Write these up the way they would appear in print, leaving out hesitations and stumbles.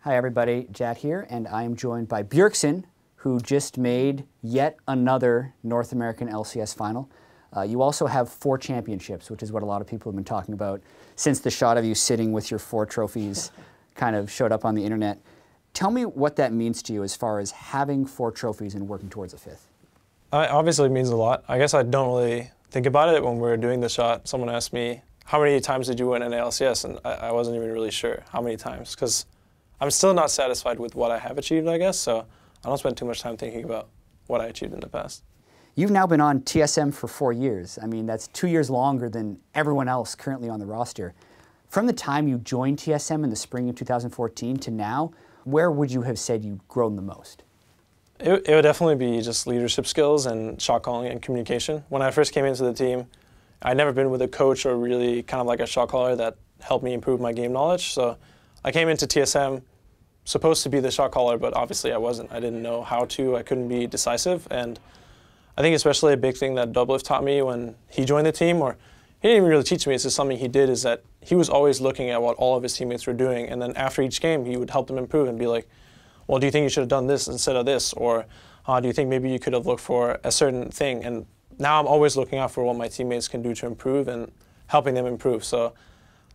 Hi everybody, Jad here, and I am joined by Björksen, who just made yet another North American LCS final. You also have 4 championships, which is what a lot of people have been talking about since the shot of you sitting with your 4 trophies kind of showed up on the internet. Tell me what that means to you as far as having 4 trophies and working towards a 5th. Obviously, it means a lot. I guess I don't really think about it when we were doing the shot. Someone asked me, how many times did you win an LCS? And I wasn't even really sure how many times, because I'm still not satisfied with what I have achieved, I guess, so I don't spend too much time thinking about what I achieved in the past. You've now been on TSM for 4 years. I mean, that's 2 years longer than everyone else currently on the roster. From the time you joined TSM in the spring of 2014 to now, where would you have said you've grown the most? It would definitely be just leadership skills and shot calling and communication. When I first came into the team, I'd never been with a coach or really kind of like a shot caller that helped me improve my game knowledge. So I came into TSM supposed to be the shot caller, but obviously I wasn't. I didn't know how to. I couldn't be decisive. And I think especially a big thing that Doublelift taught me when he joined the team, or he didn't even really teach me, it's just something he did, is that he was always looking at what all of his teammates were doing. And then after each game, he would help them improve and be like, well, do you think you should have done this instead of this? Or do you think maybe you could have looked for a certain thing? And now I'm always looking out for what my teammates can do to improve and helping them improve. So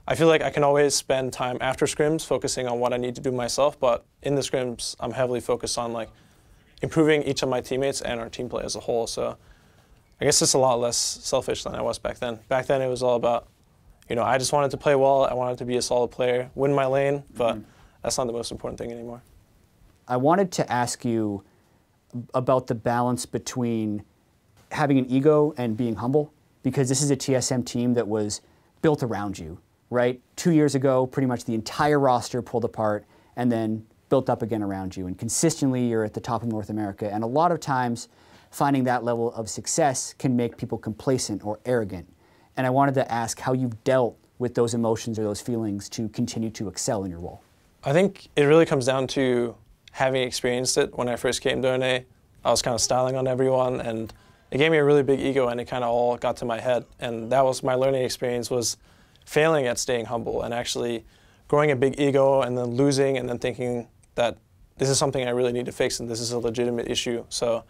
I feel like I can always spend time after scrims focusing on what I need to do myself, but in the scrims, I'm heavily focused on like improving each of my teammates and our team play as a whole. So I guess it's a lot less selfish than I was back then. Back then it was all about, I just wanted to play well, I wanted to be a solid player, win my lane, but that's not the most important thing anymore. I wanted to ask you about the balance between having an ego and being humble, because this is a TSM team that was built around you, right? 2 years ago, pretty much the entire roster pulled apart and then built up again around you. And consistently, you're at the top of North America. And a lot of times, finding that level of success can make people complacent or arrogant. And I wanted to ask how you've dealt with those emotions or those feelings to continue to excel in your role. I think it really comes down to having experienced it. When I first came to NA, I was kind of styling on everyone, and it gave me a really big ego, and it kind of all got to my head. And that was my learning experience, was failing at staying humble and actually growing a big ego and then losing and then thinking that this is something I really need to fix and this is a legitimate issue. So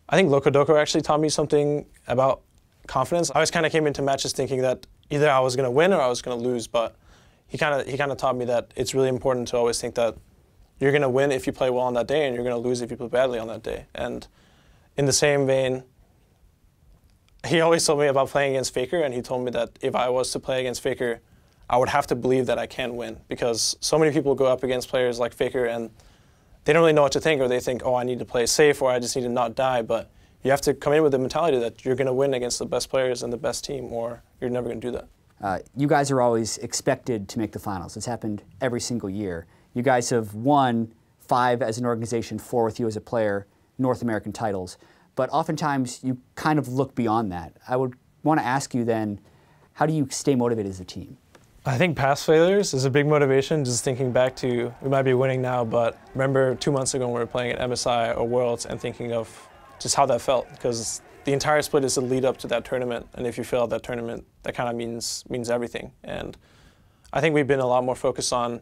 I think Locodoco actually taught me something about confidence. I always kind of came into matches thinking that either I was going to win or I was going to lose, but he kind of taught me that it's really important to always think that you're going to win if you play well on that day and you're going to lose if you play badly on that day. And in the same vein, he always told me about playing against Faker, and he told me that if I was to play against Faker, I would have to believe that I can win, because so many people go up against players like Faker and they don't really know what to think, or they think, oh, I need to play safe, or I just need to not die. But you have to come in with the mentality that you're going to win against the best players and the best team, or you're never going to do that. You guys are always expected to make the finals. It's happened every single year. You guys have won 5 as an organization, 4 with you as a player, North American titles. But oftentimes you kind of look beyond that. I would want to ask you then, how do you stay motivated as a team? I think past failures is a big motivation, just thinking back to, we might be winning now, but remember 2 months ago when we were playing at MSI or Worlds, and thinking of just how that felt, because the entire split is the lead up to that tournament, and if you fail at that tournament, that kind of means everything. And I think we've been a lot more focused on,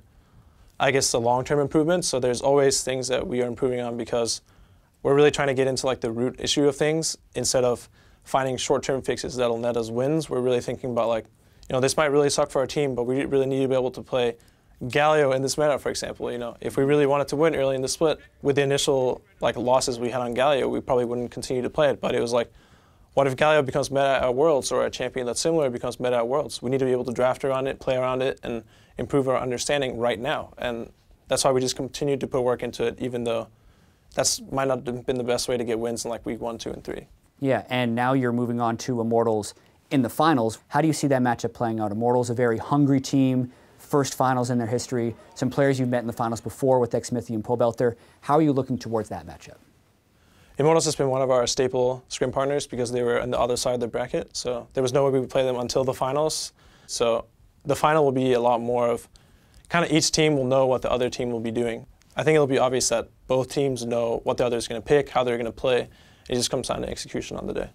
I guess, the long-term improvements. So there's always things that we are improving on, because we're really trying to get into like the root issue of things instead of finding short-term fixes that'll net us wins. We're really thinking about like, this might really suck for our team, but we really need to be able to play Galio in this meta, for example. If we really wanted to win early in the split, with the initial like losses we had on Galio, we probably wouldn't continue to play it. But it was like, what if Galio becomes meta at Worlds, or a champion that's similar becomes meta at Worlds? We need to be able to draft around it, play around it, and improve our understanding right now. And that's why we just continue to put work into it, even though that might not have been the best way to get wins in like week 1, 2, and 3. Yeah, and now you're moving on to Immortals in the finals. How do you see that matchup playing out? Immortals, a very hungry team, first finals in their history. Some players you've met in the finals before with xMithi and Pobelter. How are you looking towards that matchup? Immortals has been one of our staple scrim partners because they were on the other side of the bracket. So there was no way we would play them until the finals. So the final will be a lot more of kind of each team will know what the other team will be doing. I think it'll be obvious that both teams know what the other is going to pick, how they're going to play. It just comes down to execution on the day.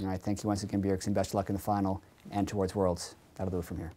All right, thank you once again, Björksen. Best of luck in the final and towards Worlds. That'll do it from here.